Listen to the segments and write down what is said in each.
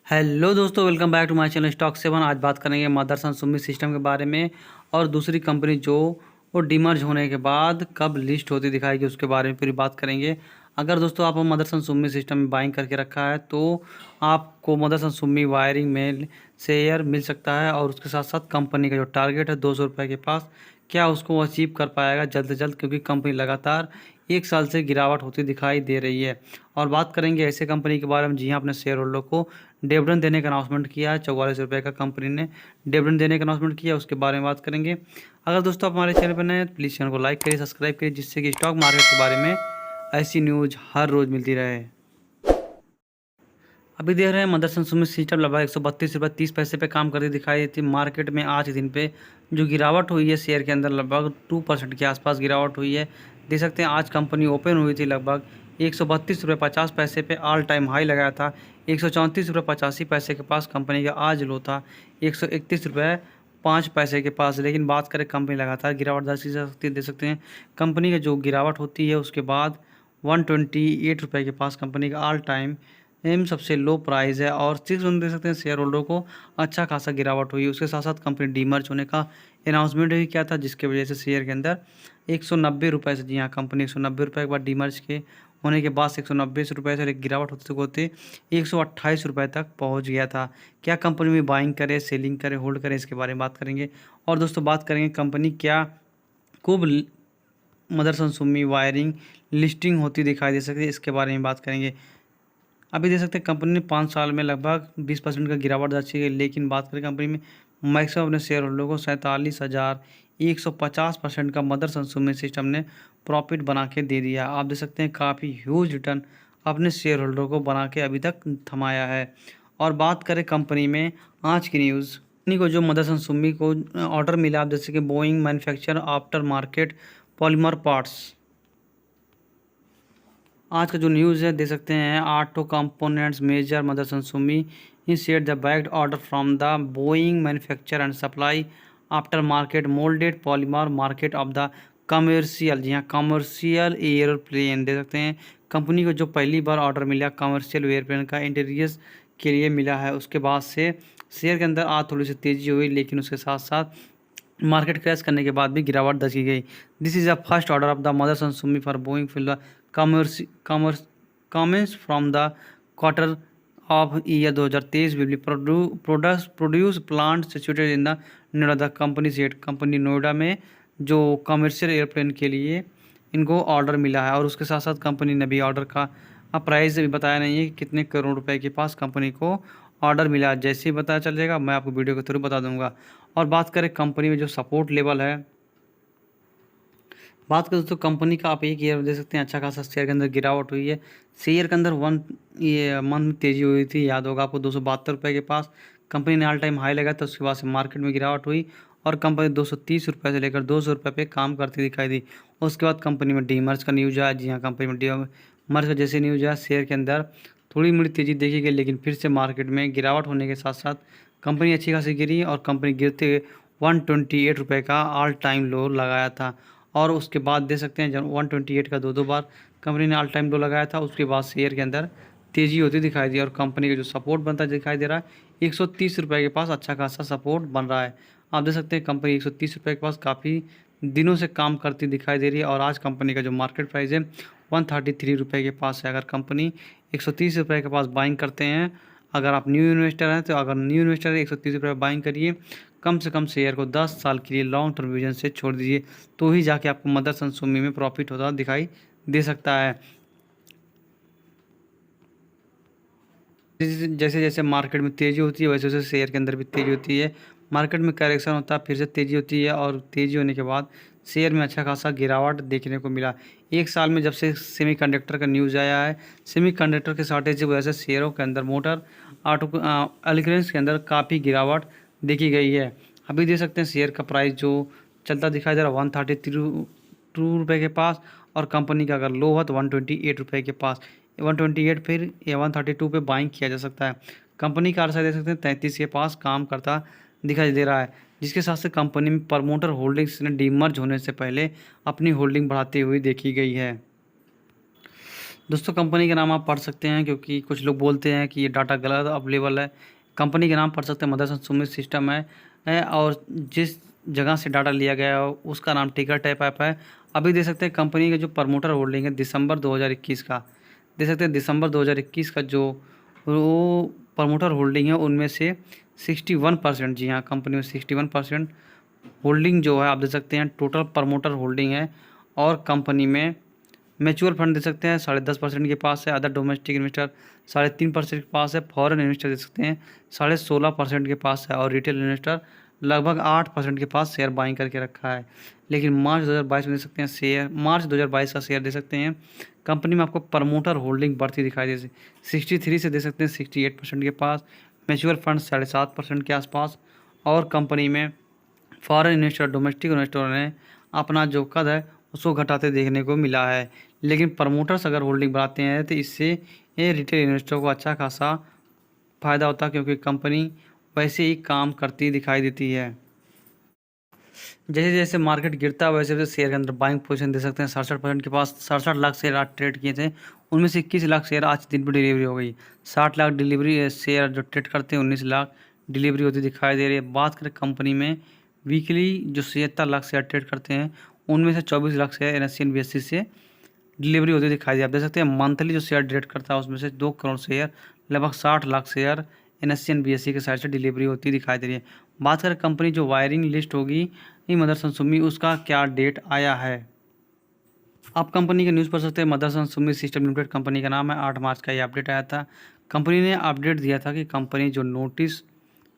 Hello दोस्तों, welcome back to my channel stock 7। आज बात करेंगे मदरसन सुमी सिस्टम के बारे में और दूसरी कंपनी जो वो डीमर्ज होने के बाद कब लिस्ट होती दिखाएगी उसके बारे में पूरी बात करेंगे। अगर दोस्तों आप मदरसन सुमी सिस्टम में बाइंग करके रखा है तो आपको मदरसन सुमी वायरिंग में शेयर मिल सकता है और उसके साथ साथ कंपनी का जो टारगेट है 200 रुपये के पास, क्या उसको अचीव कर पाएगा जल्द से जल्द, क्योंकि कंपनी लगातार 1 साल से गिरावट होती दिखाई दे रही है। और बात करेंगे ऐसे कंपनी के बारे में जी हाँ अपने शेयर होल्डर को डिविडेंड देने का अनाउंसमेंट किया है। 44 रुपये का कंपनी ने डिविडेंड देने का अनाउंसमेंट किया, उसके बारे में बात करेंगे। अगर दोस्तों आप हमारे चैनल पर नए हैं तो प्लीज़ चैनल को लाइक करिए, सब्सक्राइब करिए, जिससे कि स्टॉक मार्केट के बारे में ऐसी न्यूज़ हर रोज़ मिलती रहे। अभी देख रहे हैं मदरसन सुमी सिस्टम लगभग 132 रुपये 30 पैसे पे काम करती दिखाई देती। मार्केट में आज के दिन पे जो गिरावट हुई है शेयर के अंदर लगभग 2% के आसपास गिरावट हुई है। देख सकते हैं आज कंपनी ओपन हुई थी लगभग 132 रुपये 50 पैसे पे ऑल टाइम हाई लगाया था। 134 रुपये 85 पैसे के पास कंपनी का आज लो था 131 रुपये 5 पैसे के पास। लेकिन बात करें कंपनी लगातार गिरावट दर्ज की जा सकती है। देख सकते हैं कंपनी का जो गिरावट होती है उसके बाद 128 रुपये के पास कंपनी का ऑल टाइम सबसे लो प्राइस है और 6 दे सकते हैं शेयर होल्डर को अच्छा खासा गिरावट हुई। उसके साथ साथ कंपनी डीमर्ज होने का अनाउंसमेंट भी किया था, जिसके वजह से शेयर के अंदर 190 रुपये से, जी हाँ कंपनी 190 रुपये के बाद डीमर्ज के होने के बाद 190 रुपये से गिरावट होते होते 128 रुपये तक पहुंच गया था। क्या कंपनी में बाइंग करे, सेलिंग करे, होल्ड करे, इसके बारे में बात करेंगे। और दोस्तों बात करेंगे कंपनी क्या खूब मदरसन सुमी वायरिंग लिस्टिंग होती दिखाई दे सकती है, इसके बारे में बात करेंगे। अभी देख सकते हैं कंपनी ने 5 साल में लगभग 20% का गिरावट दर्ज की है। लेकिन बात करें कंपनी में मैक्सिमम अपने शेयर होल्डर को 47,150% का मदरसन सुमी सिस्टम ने प्रॉफिट बना के दे दिया। आप देख सकते हैं काफ़ी ह्यूज रिटर्न अपने शेयर होल्डर को बना के अभी तक थमाया है। और बात करें कंपनी में आज की न्यूज़, कंपनी को जो मदरसन सुमी को ऑर्डर मिला, आप जैसे कि Boeing manufacture after market polymer parts. आज का जो न्यूज़ है देख सकते हैं auto components major Motherson Sumi initiate the backed order from the Boeing manufacture and supply after market moulded polymer market of the commercial, जी हाँ कमर्शियल एयरप्लेन। देख सकते हैं कंपनी को जो पहली बार ऑर्डर मिला कमर्शियल एयरप्लेन का इंटीरियर्स के लिए मिला है, उसके बाद से शेयर के अंदर आज थोड़ी सी तेज़ी हुई, लेकिन उसके साथ साथ मार्केट क्रैश करने के बाद भी गिरावट दर्ज की गई। This is the first order of the Motherson Sumi for Boeing fill the comments from the quarter of year 2023 will be produce plant situated in the Noida. The company set company Noida में जो कमर्शियल एयरप्लेन के लिए इनको ऑर्डर मिला है। और उसके साथ साथ कंपनी ने भी ऑर्डर का प्राइस भी बताया नहीं है कि कितने करोड़ रुपए के पास कंपनी को ऑर्डर मिला। जैसे ही पता चलेगा मैं आपको वीडियो के थ्रू बता दूंगा। और बात करें कंपनी में जो सपोर्ट लेवल है, बात करें तो कंपनी का आप एक ईयर देख सकते हैं अच्छा खासा शेयर के अंदर गिरावट हुई है। शेयर के अंदर ये मंथ में तेज़ी हुई थी, याद होगा आपको 272 रुपये के पास कंपनी ने ऑल टाइम हाई लगाया था। उसके बाद से मार्केट में गिरावट हुई और कंपनी 230 रुपये से लेकर 200 रुपये पे काम करती दिखाई दी। उसके बाद कंपनी में डीमर्ज का न्यूज़ आया, जी हाँ कंपनी में डीमर्ज का जैसे न्यूज़ आया शेयर के अंदर थोड़ी मोड़ी तेज़ी देखी गई, लेकिन फिर से मार्केट में गिरावट होने के साथ साथ कंपनी अच्छी खासी गिरी और कंपनी गिरते हुए 128 रुपये का ऑल टाइम लो लगाया था। और उसके बाद देख सकते हैं जब 128 का दो बार कंपनी ने ऑल टाइम लो लगाया था, उसके बाद शेयर के अंदर तेज़ी होती दिखाई दी और कंपनी का जो सपोर्ट बनता दिखाई दे रहा है 130 रुपये के पास अच्छा खासा सपोर्ट बन रहा है। आप देख सकते हैं कंपनी 130 रुपये के पास काफ़ी दिनों से काम करती दिखाई दे रही है और आज कंपनी का जो मार्केट प्राइस है 133 रुपये के पास है। अगर कंपनी 130 रुपये के पास बाइंग करते हैं, अगर आप न्यू इन्वेस्टर हैं तो अगर न्यू इन्वेस्टर है 130 रुपये बाइंग करिए, कम से कम शेयर को 10 साल के लिए लॉन्ग टर्म विजन से छोड़ दीजिए, तो ही जाके आपको मदरसन सुमी में प्रॉफिट होता दिखाई दे सकता है। जैसे जैसे मार्केट में तेज़ी होती है वैसे वैसे शेयर के अंदर भी तेज़ी होती है। मार्केट में करेक्शन होता है फिर से तेज़ी होती है और तेज़ी होने के बाद शेयर में अच्छा खासा गिरावट देखने को मिला। 1 साल में जब से सेमीकंडक्टर का न्यूज़ आया है, सेमीकंडक्टर के शॉर्टेज की वजह से शेयरों के अंदर मोटर ऑटो एलिक्रेंस के अंदर काफ़ी गिरावट देखी गई है। अभी देख सकते हैं शेयर का प्राइस जो चलता दिखाई दे रहा है 132 रुपये के पास और कंपनी का अगर लो हो तो 128 रुपये के पास। 128 फिर या 132 पे बाइंग किया जा सकता है। कंपनी का आरसा देख सकते हैं 33 के पास काम करता दिखाई दे रहा है, जिसके साथ से कंपनी में प्रमोटर होल्डिंग्स ने डीमर्ज होने से पहले अपनी होल्डिंग बढ़ाती हुई देखी गई है। दोस्तों कंपनी का नाम आप पढ़ सकते हैं, क्योंकि कुछ लोग बोलते हैं कि ये डाटा गलत अवेलेबल है। कंपनी का नाम पढ़ सकते हैं, मदरसन सुमी सिस्टम है और जिस जगह से डाटा लिया गया है उसका नाम टिकर टाइप ऐप है। अभी देख सकते हैं कंपनी का जो प्रमोटर होल्डिंग है दिसंबर 2021 का, देख सकते हैं दिसंबर 2021 का जो वो प्रमोटर होल्डिंग है उनमें से 61%, जी हाँ कंपनी में 61% होल्डिंग जो है आप देख सकते हैं टोटल प्रमोटर होल्डिंग है। और कंपनी में म्यूचुअल फंड दे सकते हैं 10.5% के पास है, अदर डोमेस्टिक इन्वेस्टर 3.5% के पास है, फॉरेन इन्वेस्टर दे सकते हैं 16.5% के पास है और रिटेल इन्वेस्टर लगभग 8% के पास शेयर बाइंग करके रखा है। लेकिन मार्च 2022 में दे सकते हैं शेयर, मार्च 2022 का शेयर दे सकते हैं। कंपनी में आपको प्रमोटर होल्डिंग बढ़ती दिखाई दे 63 से दे सकते हैं 68% के पास, म्यूचुअल फंड 7.5% के आसपास और कंपनी में फॉरेन इन्वेस्टर डोमेस्टिक इन्वेस्टरों ने अपना जो कद है उसको घटाते देखने को मिला है। लेकिन प्रमोटर्स अगर होल्डिंग बढ़ाते हैं तो इससे ये रिटेल इन्वेस्टर को अच्छा खासा फ़ायदा होता है, क्योंकि कंपनी वैसे ही काम करती दिखाई देती है। जैसे जैसे मार्केट गिरता है वैसे वैसे शेयर के अंदर बाइंग पोजीशन दे सकते हैं। 67% के पास 67 लाख शेयर आज ट्रेड किए थे, उनमें से 21 लाख शेयर आज दिन पर डिलीवरी हो गई। 60 लाख डिलीवरी शेयर जो ट्रेड करते हैं 19 लाख डिलीवरी होती दिखाई दे रही है। बात करें कंपनी में वीकली जो 76 लाख शेयर ट्रेड करते हैं उनमें से 24 lakh share NSE and BSE से डिलीवरी होती दिखाई दे। आप देख सकते हैं मंथली जो शेयर ट्रेड करता है उसमें से 2 करोड़ शेयर लगभग 60 lakh share NSE and BSE के साइड से डिलीवरी होती दिखाई दे रही है। बात करें कंपनी जो वायरिंग लिस्ट होगी मदरसन सुमी, उसका क्या डेट आया है। आप कंपनी का न्यूज़ पढ़ सकते हैं। Motherson Sumi system limited company का नाम है। 8 मार्च का ये अपडेट आया था। कंपनी ने अपडेट दिया था कि कंपनी जो नोटिस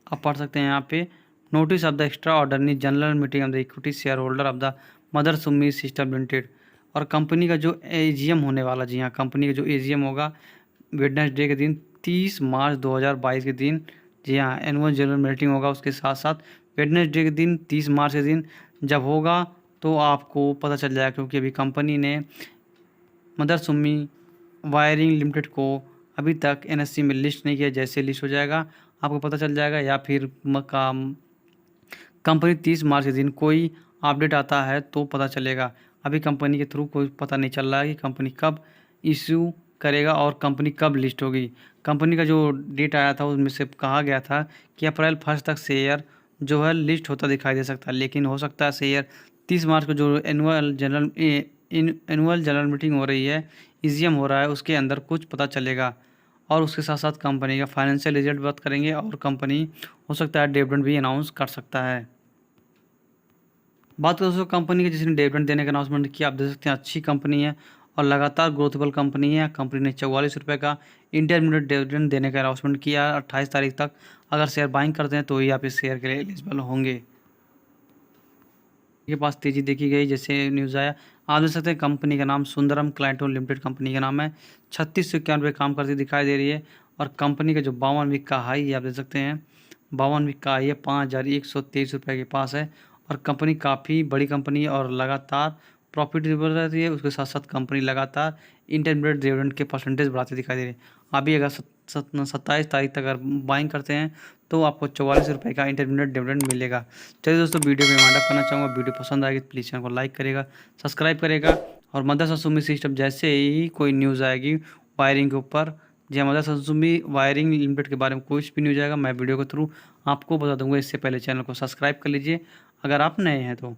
आप पढ़ सकते हैं यहाँ पे, notice of the extraordinary general meeting of the equity share holder of the Mother Sumi system limited, और कंपनी का जो AGM होने वाला, जी हाँ कंपनी का जो AGM होगा वेडनेसडे के दिन 30 मार्च 2022 के दिन, जी हाँ एनुअल जनरल मीटिंग होगा उसके साथ साथ वेडनेसडे के दिन 30 मार्च के दिन जब होगा तो आपको पता चल जाएगा, क्योंकि अभी कंपनी ने मदर सुमी वायरिंग लिमिटेड को अभी तक NSE में लिस्ट नहीं किया। जैसे लिस्ट हो जाएगा आपको पता चल जाएगा, या फिर कंपनी 30 मार्च के दिन कोई अपडेट आता है तो पता चलेगा। अभी कंपनी के थ्रू कोई पता नहीं चल रहा है कि कंपनी कब इशू करेगा और कंपनी कब लिस्ट होगी। कंपनी का जो डेट आया था उसमें से कहा गया था कि अप्रैल 1 तक शेयर जो है लिस्ट होता दिखाई दे सकता है, लेकिन हो सकता है शेयर 30 मार्च को जो एनुअल जनरल मीटिंग हो रही है, AGM हो रहा है, उसके अंदर कुछ पता चलेगा और उसके साथ साथ कंपनी का फाइनेंशियल रिजल्ट बात करेंगे और कंपनी हो सकता है डिविडेंड भी अनाउंस कर सकता है। बात करें दोस्तों कंपनी के जिसने डिविडेंड देने का अनाउंसमेंट किया, आप देख सकते हैं अच्छी कंपनी है और लगातार ग्रोथेबल कंपनी है। कंपनी ने 44 रुपये का इंटरमीडिएट डिविडेंड देने का अनाउंसमेंट किया 28 तारीख तक। अगर शेयर बाइंग करते हैं तो ही आप इस शेयर के लिए एलिजिबल होंगे। के पास तेजी देखी गई, जैसे न्यूज़ आया आप देख सकते हैं कंपनी का नाम सुंदरम क्लाइंटोन लिमिटेड कंपनी का नाम है। 3691 पे काम करती दिखाई दे रही है और कंपनी का जो 52 वीक का हाई है आप देख सकते हैं 52 वीक का हाई है 5123 रुपये के पास है। और कंपनी काफ़ी बड़ी कंपनी है और लगातार प्रॉफिटेबल रहती है। उसके साथ साथ कंपनी लगातार इंटरमीडिएट डिविडेंड के परसेंटेज बढ़ाती दिखाई दे रही है। अभी अगर 27 तारीख तक अगर बाइंग करते हैं तो आपको 44 रुपये का इंटरमीडिएट डिविडेंड मिलेगा। चलिए दोस्तों वीडियो में वाइंड अप करना चाहूँगा। वीडियो पसंद आएगी तो प्लीज़ चैनल को लाइक करेगा, सब्सक्राइब करेगा और मदरसन सुमी सिस्टम जैसे ही कोई न्यूज़ आएगी वायरिंग के ऊपर, जी मदरसन सुमी वायरिंग लिमिटेड के बारे में कुछ भी न्यूज़ आएगा मैं वीडियो के थ्रू आपको बता दूंगा। इससे पहले चैनल को सब्सक्राइब कर लीजिए अगर आप नए हैं तो।